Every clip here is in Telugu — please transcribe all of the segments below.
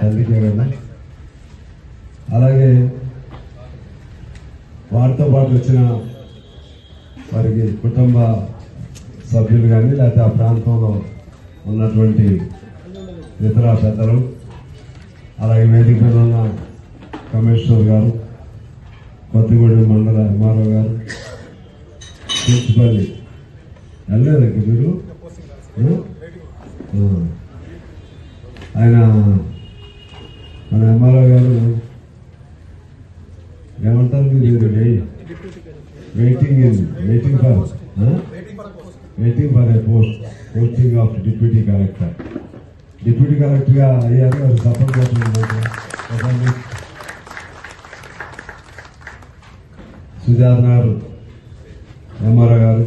తల్లికే కదా. అలాగే వారితో పాటు వచ్చిన వారికి కుటుంబ సభ్యులు కానీ లేకపోతే ఆ ప్రాంతంలో ఉన్నటువంటి ఇతర పెద్దలు, అలాగే వేదిక మీద ఉన్న కమిషనర్ గారు, కొత్తగూడెం మండల ఎంఆర్ఓ గారు, తీర్చిపల్లి వెళ్ళలేదు మీరు, ఆయన మన ఎంఆర్ఓ గారు ఏమంటారు మీరు waiting for a posting of deputy collector. Deputy కలెక్టర్గా అయ్యారు. అది సపోర్ట్ చేస్తున్నారు. సుజాత గారు ఎంఆర్ఓ గారు,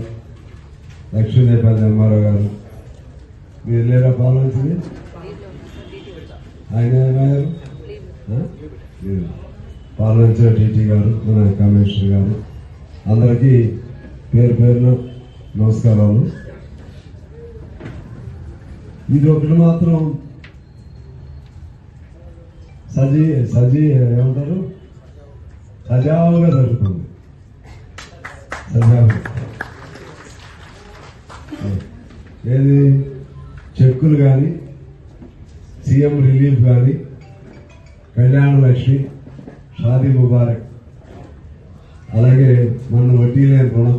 లక్ష్మీదేపల్లి ఎంఆర్ఓ గారు, మీరు లేరా పాలించింది? ఆయన ఏమయ్యారు? పాలించిన టీటీ గారు, మన కమిషనర్ గారు, అందరికీ పేరు పేరున నమస్కారాలు. ఇది ఒకటి మాత్రం ఏమంటారు, సజావుగా జరుగుతుంది. సజావుగా ఏది చెక్కులు కానీ, సీఎం రిలీఫ్ కానీ, కళ్యాణ లక్ష్మి, షాదీ ముబారక్, అలాగే మన వడ్డీ లేని రుణం,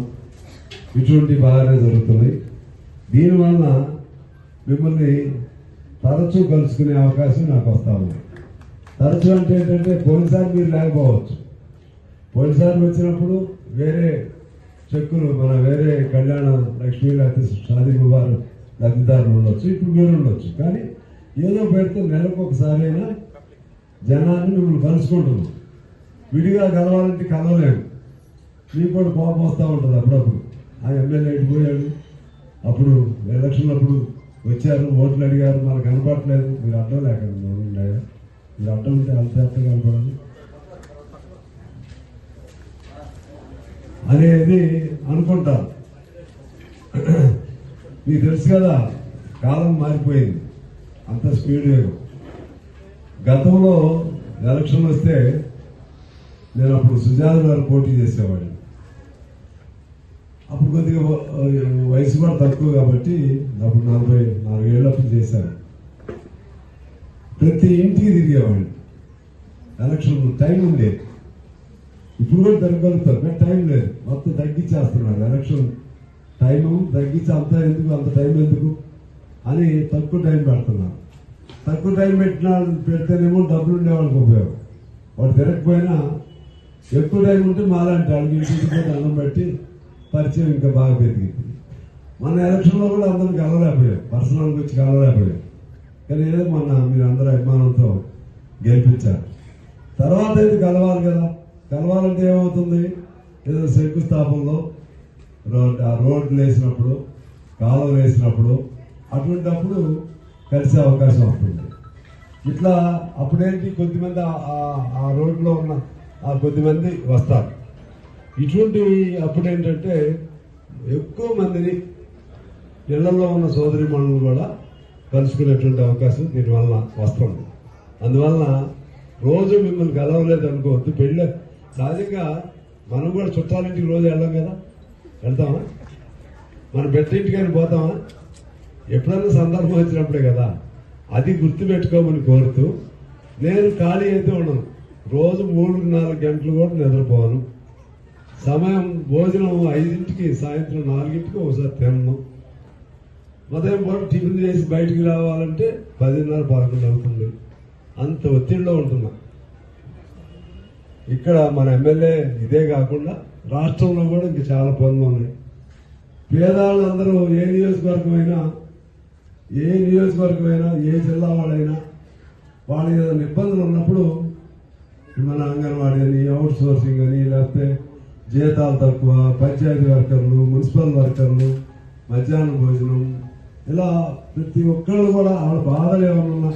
ఇటువంటి బాగానే జరుగుతున్నాయి. దీనివల్ల మిమ్మల్ని తరచూ కలుసుకునే అవకాశం నాకు వస్తా ఉంది. తరచూ అంటే ఏంటంటే పోయినసారి మీరు లేకపోవచ్చు. పోయినసారి వచ్చినప్పుడు వేరే చెక్కులు మన వేరే కళ్యాణ లక్ష్మి లేకపోతే షాదీ ముబారక్ లబ్ధిదారులు ఉండొచ్చు, ఇప్పుడు మీరు ఉండొచ్చు. కానీ ఏదో పెడితే నెలకు ఒకసారి అయినా జనాన్ని మిమ్మల్ని కలుసుకుంటున్నాం. విడిగా కలవాలంటే కలవలేము. మీకు కూడా కోపం వస్తూ ఉంటుంది అప్పుడప్పుడు. ఆ ఎమ్మెల్యే పోయాడు, అప్పుడు ఎలక్షన్ అప్పుడు వచ్చారు, ఓట్లు అడిగారు, మనకు కనపడట్లేదు. మీరు అడ్డం లేకుండా మీరు అడ్డం ఉంటే అంత కనపడదు అనేది అనుకుంటారు. మీకు తెలుసు కదా, కాలం మారిపోయింది, అంత స్పీడ్ వేగం. గతంలో ఎలక్షన్ వస్తే నేను అప్పుడు సుజాత గారు పోటీ చేసేవాడిని. అప్పుడు కొద్దిగా వయసు కూడా తక్కువ కాబట్టి అప్పుడు 44 ఏళ్ళప్పుడు చేశాను. ప్రతి ఇంటికి తిరిగేవాడిని. ఎలక్షన్ టైం ఉండేది. ఇప్పుడు కూడా తిరగలుగుతారు కానీ టైం లేదు, మొత్తం తగ్గించేస్తున్నారు. ఎలక్షన్ టైము తగ్గించి అంత టైం ఎందుకు అని తక్కువ టైం పెడుతున్నారు. తక్కువ టైం పెడితేనేమో డబ్బులు ఉండేవాళ్ళకి ఉపయోగం. వాడు తిరగకపోయినా ఎక్కువ టైం ఉంటే మాలాంటి వాళ్ళకి ఇంటికి అన్నం పెట్టి పరిచయం ఇంకా బాగా పెరిగింది. మన ఎలక్షన్లో కూడా అందరిని కలవలేకపోయాం, పర్సనల్గా వచ్చి కలవలేకపోయాం. కానీ ఏదో మీరు అందరూ అభిమానంతో గెలిపించారు. తర్వాత అయితే కలవాలి కదా. కలవాలంటే ఏమవుతుంది, ఏదో శంకుస్థాపనలో రోడ్లు వేసినప్పుడు, కాలువలు వేసినప్పుడు, అటువంటిప్పుడు కలిసే అవకాశం వస్తుంది. ఇట్లా అప్పుడేంటి కొద్దిమంది ఆ రోడ్లో ఉన్న కొద్దిమంది వస్తారు. ఇటువంటి అప్పుడేంటంటే ఎక్కువ మందిని ఇళ్లలో ఉన్న సోదరి మనులు కూడా కలుసుకునేటువంటి అవకాశం దీనివల్ల వస్తుంది. అందువల్ల రోజు మిమ్మల్ని కలవలేదు అనుకోవద్దు. పెళ్ళి సహజంగా మనం కూడా చుట్టాలింటికి రోజు వెళ్ళాం కదా, వెళ్తామా? మన పెట్టింటికని పోతామా? ఎప్పుడైనా సందర్భం వచ్చినప్పుడే కదా. అది గుర్తుపెట్టుకోమని కోరుతూ, నేను ఖాళీ అయితే ఉండను. రోజు 3-4 గంటలు కూడా నిద్రపోను. సమయం భోజనం 5ంటికి, సాయంత్రం 4ంటికి ఒకసారి తినను. ఉదయం పూట టిఫిన్ చేసి బయటికి రావాలంటే 10:30-11 అవుతుంది. అంత ఒత్తిడిలో ఉంటున్నా. ఇక్కడ మన ఎమ్మెల్యే ఇదే కాకుండా రాష్ట్రంలో కూడా ఇంక చాలా పనులు ఉన్నాయి. పేదవాళ్ళందరూ ఏ నియోజకవర్గమైనా, ఏ జిల్లా వాళ్ళైనా వాళ్ళ ఏదైనా ఇబ్బందులు ఉన్నప్పుడు మన అంగన్వాడీ అని, అవుట్ సోర్సింగ్ అని, లేకపోతే జీతాలు తక్కువ, పంచాయతీ వర్కర్లు, మున్సిపల్ వర్కర్లు, మధ్యాహ్నం భోజనం, ఇలా ప్రతి ఒక్కళ్ళు కూడా వాళ్ళ బాధలు ఏమైనా ఉన్నా,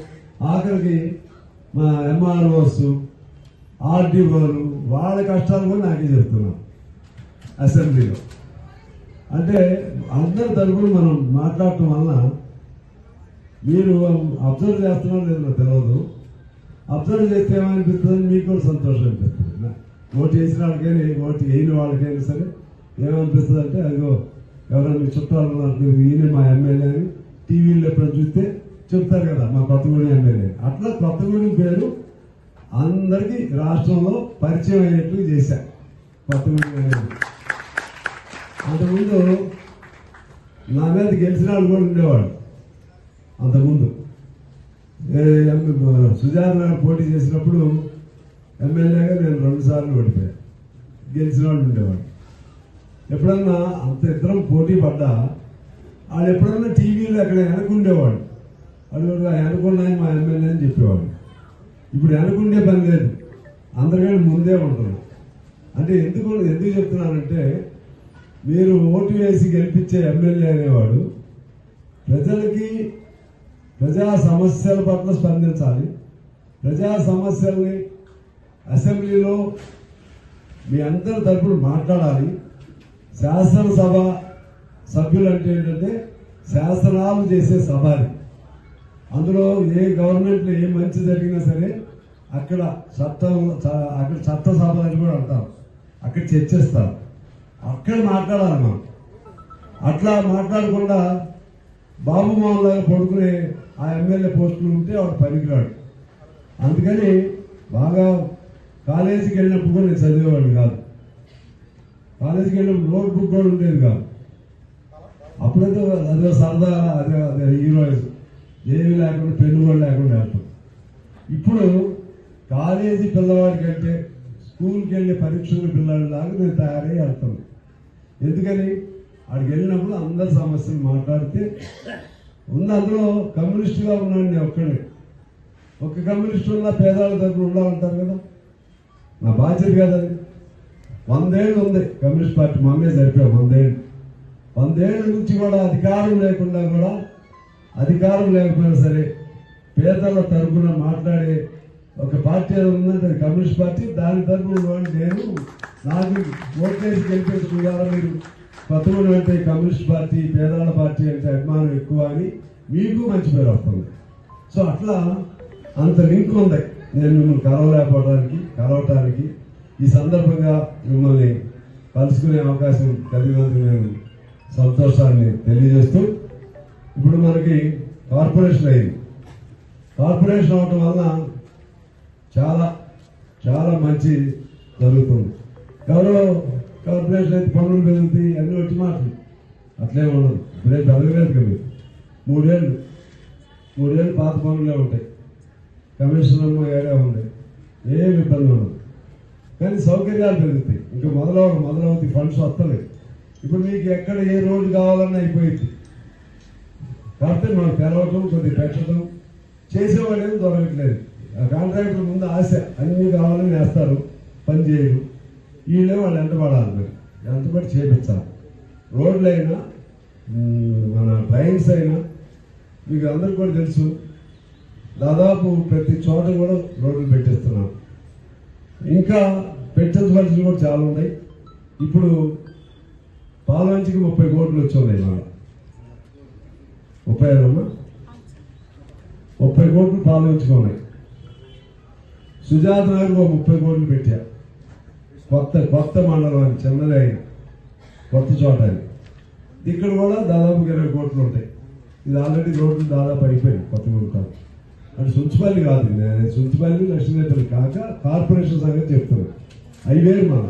ఆఖరికి మా ఎంఆర్ఓస్, ఆర్డీఓలు, వాళ్ళ కష్టాలు కూడా నాకే చెప్తున్నాం అసెంబ్లీలో. అంటే అందరి తరపున మనం మాట్లాడటం వలన మీరు అబ్జర్వ్ చేస్తున్నారో లేదో నాకు తెలియదు. అబ్జర్వ్ చేస్తే ఏమనిపిస్తుంది, మీకు కూడా సంతోషం అనిపిస్తుంది. ఓటు వేసిన వాళ్ళకైనా ఓటు వేయని వాళ్ళకైనా సరే ఏమనిపిస్తుంది అంటే, అదిగో ఎవరైనా మీ చుట్టాలు ఉన్నారు, ఈయన మా ఎమ్మెల్యే అని టీవీలో ఎప్పుడైనా చూస్తే చెప్తారు కదా మా కొత్తగూడెం ఎమ్మెల్యే. అట్లా కొత్తగూడెం పేరు అందరికీ రాష్ట్రంలో పరిచయం అయ్యేట్లు చేశారు కొత్తగూడెం అనేది. అంతకుముందు నా మీద గెలిచిన వాళ్ళు కూడా ఉండేవాడు. అంతకుముందు సుజాత నగర్ పోటీ చేసినప్పుడు ఎమ్మెల్యేగా నేను 2 సార్లు ఓడిపోయాను. గెలిచిన వాళ్ళు ఉండేవాడు. ఎప్పుడన్నా అంత ఇద్దరం పోటీ పడ్డా వాళ్ళు ఎప్పుడన్నా టీవీలో అక్కడ వెనకుండేవాడు. వాళ్ళు వెనకున్నాయి మా ఎమ్మెల్యే అని చెప్పేవాడు. ఇప్పుడు వెనకుండే పని లేదు, అందరికంటే ముందే ఉంటున్నాం. అంటే ఎందుకు చెప్తున్నానంటే, మీరు ఓటు వేసి గెలిపించే ఎమ్మెల్యే అనేవాడు ప్రజలకి ప్రజా సమస్యల పట్ల స్పందించాలి. ప్రజా సమస్యల్ని అసెంబ్లీలో మీ అందరి తరపున మాట్లాడాలి. శాసనసభ సభ్యులు అంటే ఏంటంటే శాసనాలు చేసే సభ అది. అందులో ఏ గవర్నమెంట్లో ఏ మంచి జరిగినా సరే అక్కడ చట్టసభ అని కూడా అంటారు. అక్కడ చర్చిస్తారు, అక్కడ మాట్లాడాలి మనం. అట్లా మాట్లాడకుండా బాబు మోహన్ లాగా పడుకునే ఆ ఎమ్మెల్యే పోస్టులు ఉంటే వాడు పనికిరాడు. అందుకని బాగా కాలేజీకి వెళ్ళినప్పుడు కూడా నేను చదివేవాడిని కాదు. కాలేజీకి వెళ్ళినప్పుడు నోట్ బుక్ కూడా ఉండేది కాదు. అప్పుడైతే అదే సరదా, అదే హీరోయిన్ ఏమీ లేకుండా పెన్ను కూడా లేకుండా వెళ్తాం. ఇప్పుడు కాలేజీ పిల్లవాడి కంటే స్కూల్కి వెళ్ళే పరీక్షల పిల్లలాగా నేను తయారై వెళ్తాను. ఎందుకని అక్కడికి వెళ్ళినప్పుడు అందరి సమస్యలు మాట్లాడితే అందులో కమ్యూనిస్టుగా ఉన్నాను నేను ఒక్కడే. ఒక కమ్యూనిస్టు ఉన్న పేదవాళ్ళ దగ్గర ఉండాలంటారు కదా, నా బాధ్యత కదా అది. 100 ఏళ్ళు ఉంది కమ్యూనిస్ట్ పార్టీ, మమ్మే సరిపోయా 100 ఏళ్ళు. 100 ఏళ్ళ నుంచి కూడా అధికారం లేకపోయినా సరే పేదల తరఫున మాట్లాడే ఒక పార్టీ ఉందంటే అది కమ్యూనిస్ట్ పార్టీ. దాని తరఫున నేను నాకు ఓట్లేసి గెలిపించుకున్నారా మీరు కొత్తగూడెం అంటే కమ్యూనిస్ట్ పార్టీ, పేదవాళ్ళ పార్టీ అంటే అభిమానం ఎక్కువ అని మీకు మంచి పేరు వస్తుంది. సో అట్లా అంత లింక్ ఉంది. నేను మిమ్మల్ని కలవటానికి ఈ సందర్భంగా మిమ్మల్ని కలుసుకునే అవకాశం కలిగినందుకు నేను సంతోషాన్ని తెలియజేస్తూ, ఇప్పుడు మనకి కార్పొరేషన్ అయింది. కార్పొరేషన్ అవటం వల్ల చాలా చాలా మంచి జరుగుతుంది. ఎవరో కార్పొరేషన్ అయితే పనులు పెరుగుతాయి అన్నీ వచ్చి మాటలు అట్లే ఉండదు. ఇప్పుడే పెరగలేదు కదా, 3 ఏళ్ళు పాత పనులే ఉంటాయి. కమిషన్ ఏరియా ఉంది, ఏమి ఇబ్బంది ఉండదు. కానీ సౌకర్యాలు పెరుగుతాయి. ఇంకా మొదలవుతాయి, ఫండ్స్ వస్తలేదు. ఇప్పుడు మీకు ఎక్కడ ఏ రోడ్డు కావాలన్నా అయిపోయింది. కాబట్టి మనం తెలవటం, కొద్దిగా పెట్టడం, చేసేవాళ్ళు ఏమి దొరకట్లేదు. ఆ కాంట్రాక్టర్ ముందు ఆశ అన్ని కావాలని వేస్తారు, పని చేయరు. వీళ్ళే వాళ్ళు ఎంటపడాలి, మరి ఎంతబడి చేపించాలి. రోడ్లు అయినా మన ట్రైన్స్ అయినా మీకు అందరికి కూడా తెలుసు, దాదాపు ప్రతి చోట కూడా రోడ్లు పెట్టేస్తున్నాం. ఇంకా పెట్టవలసినవి కూడా చాలా ఉన్నాయి. ఇప్పుడు పాలవంచికి 30 కోట్లు వచ్చి మన 30 కోట్లు పాలవంచికి ఉన్నాయి. సుజాత నగర్ 30 కోట్లు పెట్టా. కొత్త మండలం అని చిన్నదే అయిన కొత్త చోట అని. ఇక్కడ కూడా దాదాపు 20 కోట్లు ఉంటాయి. ఇది ఆల్రెడీ రోడ్లు దాదాపు అయిపోయింది. కొత్తగూడెం కాదు అంటే సుంచుపల్లి కాదు, సుంచుపల్లి లక్ష్మీపల్లి కాక కార్పొరేషన్ సంగతి చెప్తున్నాను. అవి వేరు మన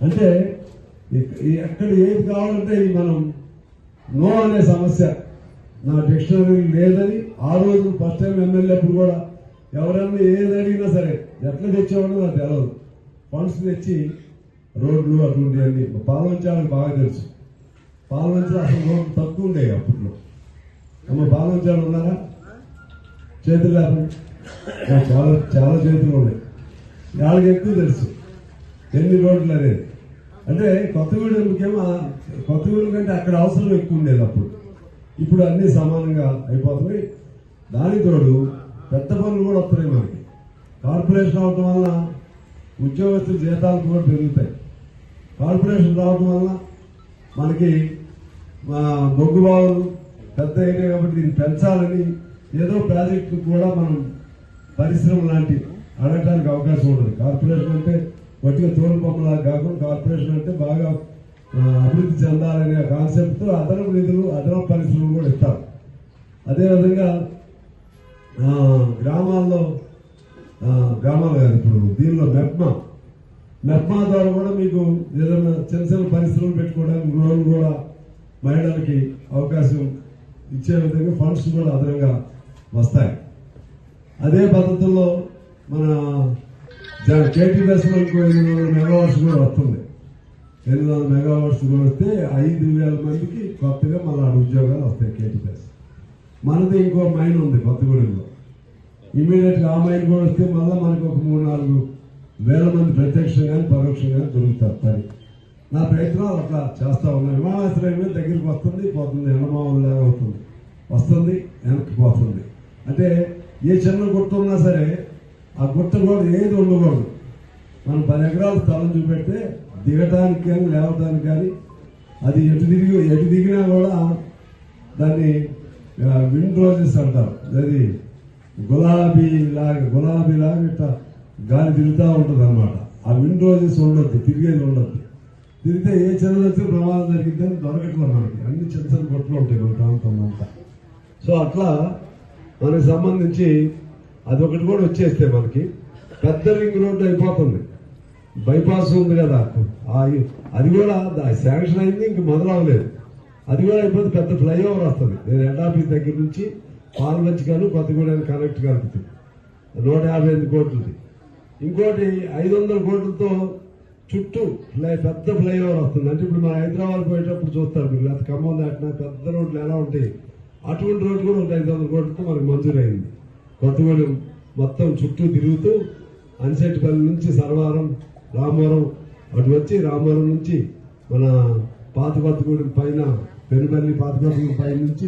అంటే ఎక్కడ ఏది కావాలంటే మనం నో అనే సమస్య నా డిక్షనరీ లేదని ఆ రోజు ఫస్ట్ టైం ఎమ్మెల్యే అప్పుడు కూడా ఎవరైనా ఏది అడిగినా సరే ఎట్లా తెచ్చేవాడో నాకు తెలియదు. ఫండ్స్ తెచ్చి రోడ్లు అటువంటి అన్ని పాలవంచాలకు బాగా తెలుసు. పాలవంచాలు అసలు రోడ్లు తక్కువ ఉండేవి అప్పట్లో. పాలవంచాలు ఉన్నారా? చేతులు లేకుండా చాలా చాలా చేతులు ఉన్నాయి. వాళ్ళకి ఎక్కువ తెలుసు ఎన్ని రోడ్లు అనేది. అంటే కొత్తగూడెంకేమో కొత్తగూడెం కంటే అక్కడ అవసరం ఎక్కువ ఉండేది అప్పుడు. ఇప్పుడు అన్నీ సమానంగా అయిపోతున్నాయి. దాని తోడు పెద్ద పనులు కూడా వస్తున్నాయి మనకి. కార్పొరేషన్ అవటం వల్ల ఉద్యోగస్తుల జీతాలు కూడా పెరుగుతాయి. కార్పొరేషన్ రావటం వల్ల మనకి బొగ్గు బావులు పెద్ద అయినాయి కాబట్టి దీన్ని పెంచాలని ఏదో ప్రాజెక్టు కూడా మనం పరిశ్రమ లాంటి అడగడానికి అవకాశం ఉండదు. కార్పొరేషన్ అంటే వట్టిగా తోలు బొమ్మలా కాకుండా కార్పొరేషన్ అంటే బాగా అభివృద్ధి చెందాలనే కాన్సెప్ట్తో అదనపు నిధులు, అదనపు పరిశ్రమలు కూడా ఇస్తారు. అదేవిధంగా గ్రామాలు కాదు, ఇప్పుడు దీనిలో మెప్మా ద్వారా కూడా మీకు ఏదైనా చిన్న చిన్న పరిశ్రమలు పెట్టుకోవడానికి గృహాలు కూడా మహిళలకి అవకాశం ఇచ్చే విధంగా ఫండ్స్ కూడా అదనంగా వస్తాయి. అదే పద్ధతుల్లో మన కేటీపీఎస్లో ఇంకో 800 మెగావాట్స్ కూడా వస్తుంది. 800 మెగావాట్స్ కూడా వస్తే 5,000 మందికి కొత్తగా మళ్ళీ ఉద్యోగాలు వస్తాయి కేటీపీఎస్. మనది ఇంకో మైన్ ఉంది కొత్తగూడెంలో, ఇమీడియట్గా ఆ మైన్ కూడా వస్తే మళ్ళీ మనకు ఒక 3-4 వేల మంది ప్రత్యక్షంగా పరోక్షంగా దొరుకుతారు పని. నా ప్రయత్నాలు అట్లా చేస్తా ఉన్నాయి. విమానాశ్రయమే దగ్గరికి వస్తుంది పోతుంది, ఎండమావులు అవుతుంది, వస్తుంది వెనక్కి పోతుంది. అంటే ఏ చిన్న గుట్ట ఉన్నా సరే ఆ గుట్ట కూడా ఏది ఉండకూడదు. మనం 10 ఎకరాల స్థలం చూపెడితే దిగటానికి కానీ లేవటానికి కానీ అది ఎటు దిగినా కూడా దాన్ని విండ్ రోజెస్ అంటారు. అది గులాబీ లాగా ఇట్లా గాలి తిరుగుతూ ఉంటుంది అనమాట. ఆ విండ్ రోజెస్ ఉండొద్దు, తిరిగేది ఉండొద్దు. తిరిగితే ఏ చిన్న వచ్చిన ప్రమాదం జరిగిందని దొరకట్లేదు మనకి. అన్ని చిన్న చిన్న గుట్టలు ఉంటాయి మన ప్రాంతం అంతా. సో అట్లా మనకి సంబంధించి అదొకటి కూడా వచ్చేస్తే మనకి పెద్ద రింగ్ రోడ్డు అయిపోతుంది. బైపాస్ ఉంది కదా, అది కూడా శాంక్షన్ అయింది, ఇంక మొదలవలేదు. అది కూడా అయిపోతే పెద్ద ఫ్లైఓవర్ వస్తుంది. నేను హెడ్ ఆఫీస్ దగ్గర నుంచి పాల్వంచి కానీ కొత్తగూడెం కనెక్ట్ కలుపుతుంది 158 కోట్లది. ఇంకోటి 500 కోట్లతో చుట్టూ పెద్ద ఫ్లైఓవర్ వస్తుంది. అంటే ఇప్పుడు మన హైదరాబాద్ పోయేటప్పుడు చూస్తారు మీరు, లేకపోతే ఖమ్మం దాటినా పెద్ద రోడ్లు ఎలా ఉంటాయి అటువంటి రోడ్డు కూడా ఒక 500 కోట్లతో మనకు మంజూరైంది. కొత్తగూడెం మొత్తం చుట్టూ తిరుగుతూ అనిసెట్టిపల్లి నుంచి సర్వారం, రామవరం అటు వచ్చి రామవరం నుంచి మన పాత కొత్తగూడెం పైన పెనుపల్లి పాత కొత్తగూడెం పైన నుంచి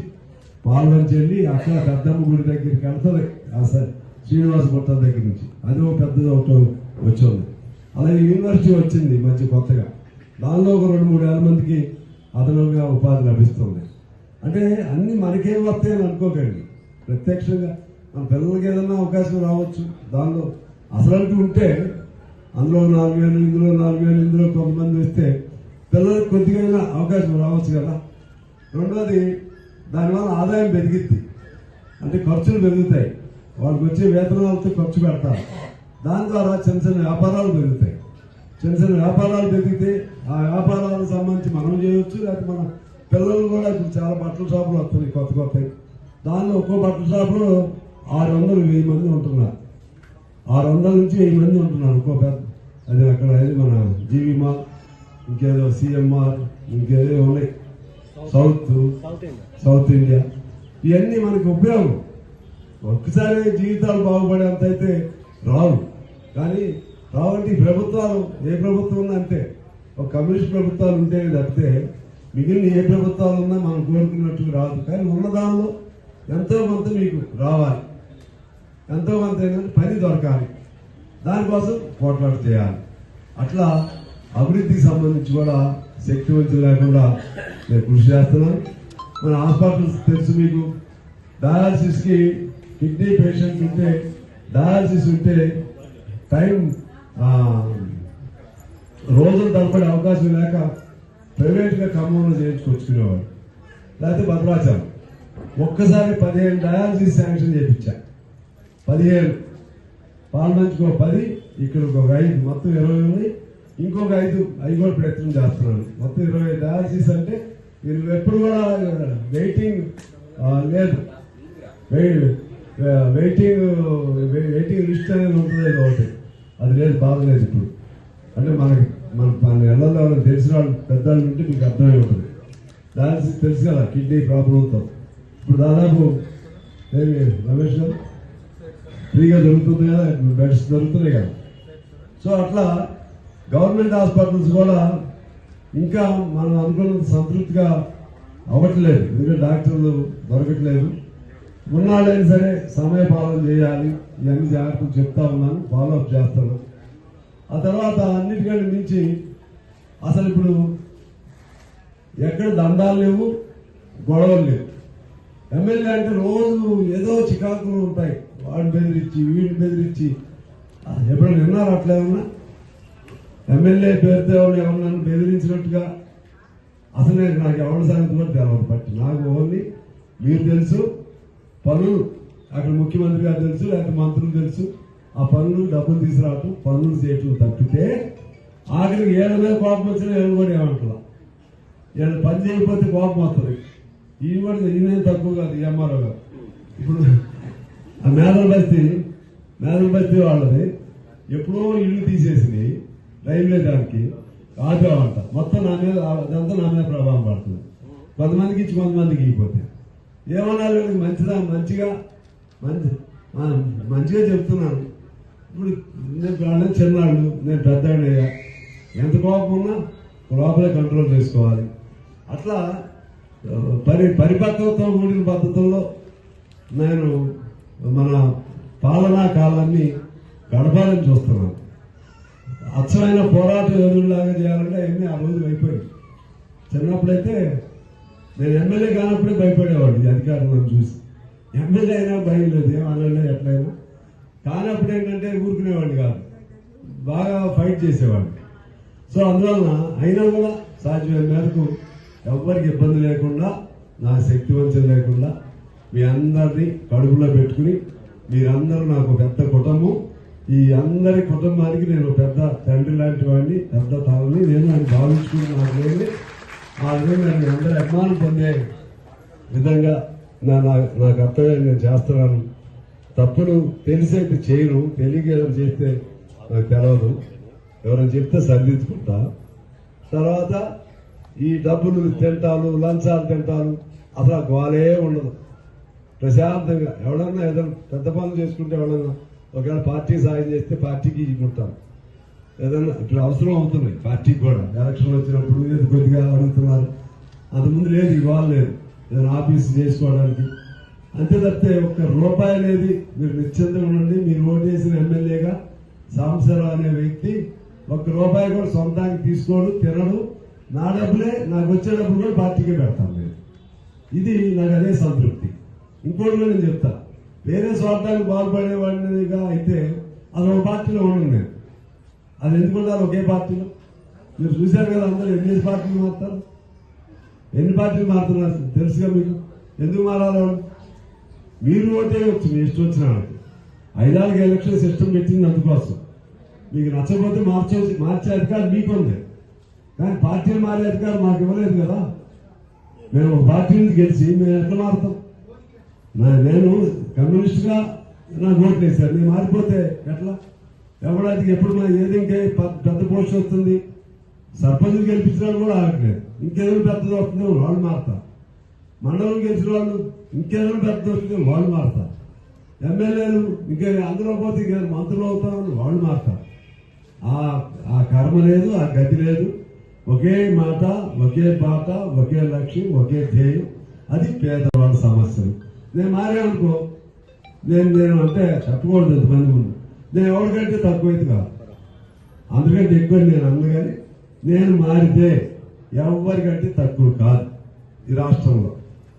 పాల్వంచి వెళ్ళి అక్కడ పెద్దమ్మ గుడి దగ్గరికి వెళ్తుంది. శ్రీనివాస గుట్ట దగ్గర నుంచి అది ఒక పెద్దది ఒకటి వచ్చింది. అలాగే యూనివర్సిటీ వచ్చింది మంచి కొత్తగా, దానిలో ఒక 2-3 వేల మందికి అదనంగా ఉపాధి లభిస్తుంది. అంటే అన్ని మనకేం వస్తాయని అనుకోకండి. ప్రత్యక్షంగా మన పిల్లలకి ఏదైనా అవకాశం రావచ్చు. దానిలో అసలు ఉంటే అందులో 4,000, ఇందులో 4,000, ఇందులో కొంతమంది వస్తే పిల్లలకు కొద్దిగా అవకాశం రావచ్చు కదా. రెండోది దానివల్ల ఆదాయం పెరిగిద్ది, అంటే ఖర్చులు పెరుగుతాయి. వాళ్ళకి వచ్చే వేతనాలతో ఖర్చు పెడతారు. దాని ద్వారా చిన్న చిన్న వ్యాపారాలు పెరుగుతాయి. చిన్న చిన్న వ్యాపారాలు పెరిగితే ఆ వ్యాపారాలకు సంబంధించి మనం చేయవచ్చు, లేకపోతే మన పిల్లలు కూడా ఇప్పుడు చాలా బట్టల షాపులు వస్తున్నాయి కొత్తవి. దానిలో ఒక్కో బట్టల షాపులో 600-1000 మంది ఉంటున్నారు. 600 నుంచి 1000 మంది ఉంటున్నారు ఒక్కో పెద్ద. అది అక్కడ మన జీవి మాల్, ఇంకేదో సిఎంఆర్, ఇంకేదో ఉన్నాయి సౌత్ ఇండియా. ఇవన్నీ మనకు ఉపయోగం. ఒక్కసారి జీవితాలు బాగుపడేంత అయితే రావు, కానీ రావంటే ఈ ప్రభుత్వాలు ఏ ప్రభుత్వం ఉన్నా అంతే. ఒక కమ్యూనిస్ట్ ప్రభుత్వాలు ఉంటే తప్పితే మిగిలిన ఏ ప్రభుత్వాలు ఉన్నా మనం కోరుకున్నట్టు రాదు. కానీ ఉన్నదానిలో ఎంతో కొంత మీకు రావాలి, ఎంతో కొంత ఏంటంటే పని దొరకాలి, దానికోసం పోట్లాట చేయాలి. అట్లా అభివృద్ధికి సంబంధించి కూడా శక్తి వంచన లేకుండా నేను కృషి చేస్తున్నాను. మన హాస్పిటల్స్ తెలుసు మీకు, డయాలసిస్కి కిడ్నీ పేషెంట్ ఉంటే డయాలసిస్ ఉంటే టైం రోజులు తప్పడే అవకాశం లేక ప్రైవేట్గా ఖమ్మంలో చేయించుకొచ్చుకునేవాడు, లేకపోతే భద్రాచలం. ఒక్కసారి 15 డయాలసిస్ శాంక్షన్ చేయించా. 15 పాల్మంచుకో 10, ఇక్కడ ఒక 5, మొత్తం 20 ఉన్నాయి. ఇంకొక 5 అవి కూడా ప్రయత్నం చేస్తున్నాను. మొత్తం 20 డయాలసిస్. అంటే వీళ్ళు ఎప్పుడు కూడా వెయిటింగ్ లేదు, వెయిటింగ్ లిస్ట్ అనేది ఉంటుంది ఒకటి, అది లేదు, బాధ లేదు ఇప్పుడు. అంటే మన ఇళ్లలో తెలిసిన వాళ్ళు పెద్దవాళ్ళు ఉంటే మీకు అర్థమై ఉంటుంది. డయాలసిస్ తెలుసు కదా, కిడ్నీ ప్రాబ్లంతో ఇప్పుడు దాదాపు రమేష్ గారు ఫ్రీగా దొరుకుతుంది కదా, బెడ్స్ దొరుకుతున్నాయి కదా. సో అట్లా గవర్నమెంట్ హాస్పిటల్స్ కూడా ఇంకా మనం అనుకున్నంత సంతృప్తిగా అవ్వట్లేదు, ఎందుకంటే డాక్టర్లు దొరకట్లేదు. ఉన్నాళ్ళైనా సరే సమయ పాలన చేయాలి, ఇవన్నీ జాగ్రత్తలు చెప్తా ఉన్నాను, ఫాలోఅప్ చేస్తాను. ఆ తర్వాత అన్నిటికంటే మించి అసలు ఇప్పుడు ఎక్కడ దండాలు లేవు, గొడవలు లేవు. ఎమ్మెల్యే అంటే రోజు ఏదో చికాకులు ఉంటాయి. వాడిని బెదిరించి వీడిని బెదిరించి ఎప్పుడైనా విన్నారు అట్లా ఏమన్నా? ఎమ్మెల్యే పేరుతో ఎవరన్నా బెదిరించినట్టుగా అసలు నాకు ఎవరి సంగతి కూడా తెలవదు. బట్ నాకు ఓన్లీ మీరు తెలుసు, పనులు అక్కడ ముఖ్యమంత్రి గారు తెలుసు, లేకపోతే మంత్రులు తెలుసు, ఆ పనులు డబ్బులు తీసుకురావటం, పనులు చేయటం తప్పితే ఆఖరికి ఏళ్ళ మీద కోపం వచ్చినా ఏళ్ళు కూడా ఏమంటారు. వీళ్ళు పని చేయకపోతే కోపం వస్తుంది. ఈయన కూడా ఈయన తక్కువ కాదు, ఈ ఎంఆర్ఓ గారు. ఇప్పుడు ఆ మేదల బస్తీ వాళ్ళది ఎప్పుడో ఇల్లు తీసేసి రైల్వే దానికి ఆపేవంట. మొత్తం నా మీద అదంతా నా మీద ప్రభావం పడుతుంది. కొంతమందికి ఇచ్చి కొంతమందికి ఇవ్వకపోతే ఏమన్నారు? మంచిగా చెప్తున్నాను. ఇప్పుడు నేను వాళ్ళని చిన్నాళ్ళు, నేను పెద్దయ్యా, ఎంత కోపం ఉన్నా లోపలే కంట్రోల్ చేసుకోవాలి. అట్లా పరిపక్వత కూడిన పద్ధతుల్లో నేను మన పాలనా కాలాన్ని గడపాలని చూస్తున్నాను. అచ్చమైన పోరాట యోధుల్లాగా చేయాలంటే అవన్నీ ఆ రోజులు అయిపోయింది. చిన్నప్పుడైతే నేను ఎమ్మెల్యే కానప్పుడే భయపడేవాడు ఈ అధికారులను చూసి. ఎమ్మెల్యే అయినా భయం లేదు, ఏమన్నా ఎట్లయినా. కానప్పుడు ఏంటంటే ఊరుకునేవాడిని కాదు, బాగా ఫైట్ చేసేవాడిని. సో అందువలన అయినా కూడా సాధ్యమైన మేరకు ఎవరికి ఇబ్బంది లేకుండా, నా శక్తి వంచన లేకుండా మీ అందరినీ కడుపులో పెట్టుకుని, మీరందరూ నాకు పెద్ద కుటుంబం. ఈ అందరి కుటుంబానికి నేను పెద్ద తండ్రి లాంటి వాడిని, పెద్ద తలని నేను అని భావించుకుని నాకు లేదు. ఆ విధంగా నేను అందరూ అభిమానం పొందే విధంగా నా కర్తవ్యం నేను చేస్తున్నాను. తప్పులు తెలిసేది చేయను, తెలియక చేస్తే నాకు తెలవదు. ఎవరైనా చెప్తే సరిదిద్దుకుంటా. తర్వాత ఈ డబ్బులు తింటాలు, లంచాలు తింటాలు, అసలు గోలే ఉండదు. ప్రశాంతంగా ఎవడన్నా ఏదైనా పెద్ద పనులు చేసుకుంటే, ఎవడన్నా ఒకవేళ పార్టీ సాయం చేస్తే పార్టీకి ఇచ్చుకుంటాం. ఏదైనా ఇప్పుడు అవసరం అవుతుంది పార్టీకి కూడా. ఎలక్షన్ వచ్చినప్పుడు ఏదో కొద్దిగా అడుగుతున్నారు, అంతకుముందు లేదు, ఇవాళ లేదు. ఏదైనా ఆఫీస్ చేసుకోవడానికి అంతే తప్పితే ఒక్క రూపాయి అనేది మీరు నిశ్చింతగా ఉండండి. మీరు ఓటు చేసిన ఎమ్మెల్యేగా సాంబశివరావు అనే వ్యక్తి ఒక్క రూపాయి కూడా సొంతానికి తీసుకోడు, తినడు. నా డబ్బులే, నాకు వచ్చే డబ్బులు కూడా పార్టీకే పెడతాను నేను. ఇది నాకు అదే సంతృప్తి. ఇంకోటి కూడా నేను చెప్తా, వేరే స్వార్థానికి బాగుపడేవాడినిగా అయితే అది ఒక పార్టీలో ఉండను నేను. అది ఎందుకు ఉండాలి ఒకే పార్టీలో? మీరు చూశారు కదా, అందరూ ఎన్ని పార్టీలు మారుతారు, ఎన్ని పార్టీలు మారుతున్నారు తెలుసుగా మీకు. ఎందుకు మారాలి? మీరు ఓటే వచ్చు, మీ ఇష్టం వచ్చిన వాళ్ళకి. 5 ఎలక్షన్ సిస్టమ్ పెట్టింది అందుకోసం. మీకు నచ్చకపోతే మార్చే అధికారం మీకుంది, కానీ పార్టీలు మారే అధికారం మాకు ఇవ్వలేదు కదా. మేము ఒక పార్టీ నుంచి గెలిచి మేము ఎట్లా మారుతాం? నేను కమ్యూనిస్ట్గా నాకు ఓట్లు వేశారు, నేను మారిపోతే ఎట్లా? ఎవడానికి ఎప్పుడు ఏది ఇంకే పెద్ద పోస్ట్ వస్తుంది, సర్పంచ్ గెలిపించిన వాళ్ళు కూడా ఆగట్లేదు. ఇంకేదైనా పెద్దది వస్తుందో వాళ్ళు మారుతారు. మండలం గెలిచిన వాళ్ళు ఇంకేదైనా పెద్దది వస్తుందో వాళ్ళు మారుతారు. ఎమ్మెల్యేలు ఇంకా అందులో పోతే ఇంకా మంత్రులు అవుతామని వాళ్ళు మారుతారు. ఆ కర్మ లేదు, ఆ గతి లేదు. ఒకే మాట, ఒకే బాట, ఒకే లక్ష్యం, ఒకే ధ్యేయం. అది పేదవాళ్ళ సమస్యలు. నేను మారానుకో, నేను అంటే చెప్పకూడదు ఎంతమంది ముందు, నేను ఎవరికంటే తక్కువైతే కాదు, అందుకంటే ఎక్కువ నేను అన్నగాని. నేను మారితే ఎవరికంటే తక్కువ కాదు. ఈ రాష్ట్రంలో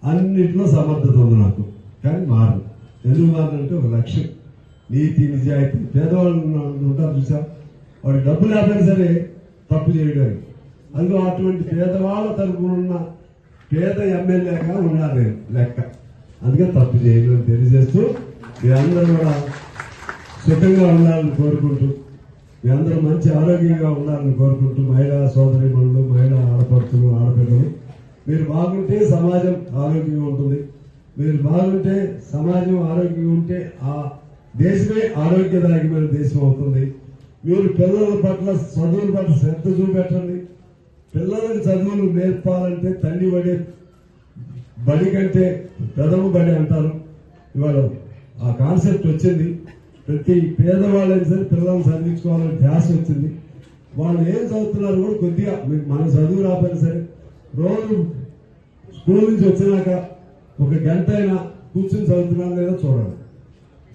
అన్నింటిలో సమర్థత ఉంది నాకు, కానీ మారదు. ఎందుకు మారంటే ఒక లక్ష్యం, నీతి నిజాయితీ. పేదవాళ్ళు ఉంటారు చూసా, వాడికి డబ్బు లేకపోయినా సరే తప్పు చేయడానికి. అందులో అటువంటి పేదవాళ్ళ తరపున ఉన్న పేద ఎమ్మెల్యేగా ఉన్నారు లెక్క. అందుకే తప్పు చేయడం తెలియజేస్తూ, మీ అందరూ కూడా సుఖంగా ఉండాలని కోరుకుంటూ, మీ అందరూ మంచి ఆరోగ్యంగా ఉండాలని కోరుకుంటూ, మహిళా సోదరిమణులు, మహిళా ఆడపడుతులు, ఆడపిల్లలు, మీరు బాగుంటే సమాజం ఆరోగ్యంగా ఉంటుంది. మీరు బాగుంటే, సమాజం ఆరోగ్యంగా ఉంటే ఆ దేశమే ఆరోగ్యదాయకమైన దేశం అవుతుంది. మీరు పిల్లల పట్ల, చదువుల పట్ల శ్రద్ధ చూపెట్టండి. పిల్లలకు చదువులు నేర్పాలంటే తల్లి బడి కంటే పెదవు బడి అంటారు. ఇవాళ ఆ కాన్సెప్ట్ వచ్చింది. ప్రతి పేదవాళ్ళైనా సరే పిల్లల్ని చదివించుకోవాలని ధ్యాస వచ్చింది. వాళ్ళు ఏం చదువుతున్నారు కూడా కొద్దిగా మన చదువు రాకపోయినా సరే రోజు స్కూల్ నుంచి వచ్చినాక ఒక గంట అయినా కూర్చొని చదువుతున్నాను లేదా చూడాలి.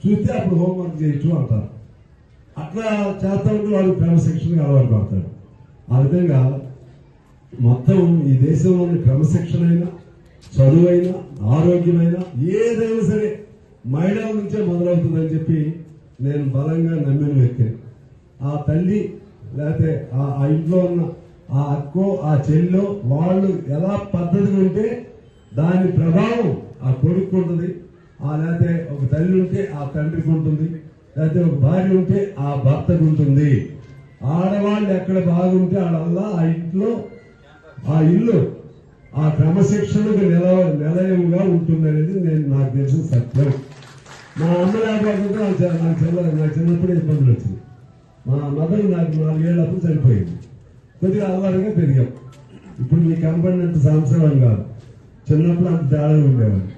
చూస్తే అప్పుడు హోంవర్క్ చేయొచ్చు అంటారు. అట్లా చేస్తా ఉంటే వాడు క్రమశిక్షణగా అలవాటు పడతాడు. ఆ విధంగా మొత్తం ఈ దేశంలోని క్రమశిక్షణ అయినా, చదువైనా, ఆరోగ్యమైనా, ఏదైనా సరే మహిళల నుంచే మొదలవుతుందని చెప్పి నేను బలంగా నమ్మిన వ్యక్తిని. ఆ తల్లి లేకపోతే ఆ ఇంట్లో ఉన్న ఆ అక్కో ఆ చెల్లో వాళ్ళు ఎలా పద్ధతిగా ఉంటే దాని ప్రభావం ఆ కొడుకు ఉంటుంది, లేకపోతే ఒక తల్లి ఉంటే ఆ తండ్రికి ఉంటుంది, లేకపోతే ఒక భార్య ఉంటే ఆ భర్తకు ఉంటుంది. ఆడవాళ్ళు ఎక్కడ బాగుంటే వాళ్ళల్లా ఆ ఇంట్లో ఆ ఇల్లు ఆ క్రమశిక్షణకు నిలయంగా ఉంటుంది అనేది నాకు తెలిసిన సత్యం. మా అమ్మ లేకపోతే నాకు చిన్నప్పుడే ఇబ్బందులు వచ్చింది. మా మదర్ నాకు 4 ఏళ్ళప్పుడు చనిపోయింది. కొద్దిగా అల్లరిగా పెరిగాం. ఇప్పుడు మీకు కనపడినంత సంవత్సరం కాదు, చిన్నప్పుడు అంత తేడా ఉండేవాడు.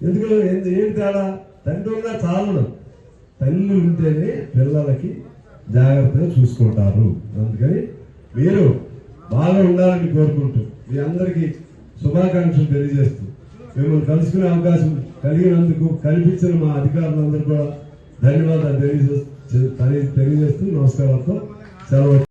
ఎందుకంటే ఏంటి తేడా? తండ్రి ఉన్నా చాలడు, తల్లి ఉంటేనే పిల్లలకి జాగ్రత్తగా చూసుకుంటారు. అందుకని మీరు బాగా ఉండాలని కోరుకుంటూ మీ అందరికీ శుభాకాంక్షలు తెలియజేస్తూ మిమ్మల్ని కలుసుకునే అవకాశం కలిగినందుకు కల్పించిన మా అధికారులందరూ కూడా ధన్యవాదాలు తెలియజేస్తూ నమస్కారాలతో సెలవు.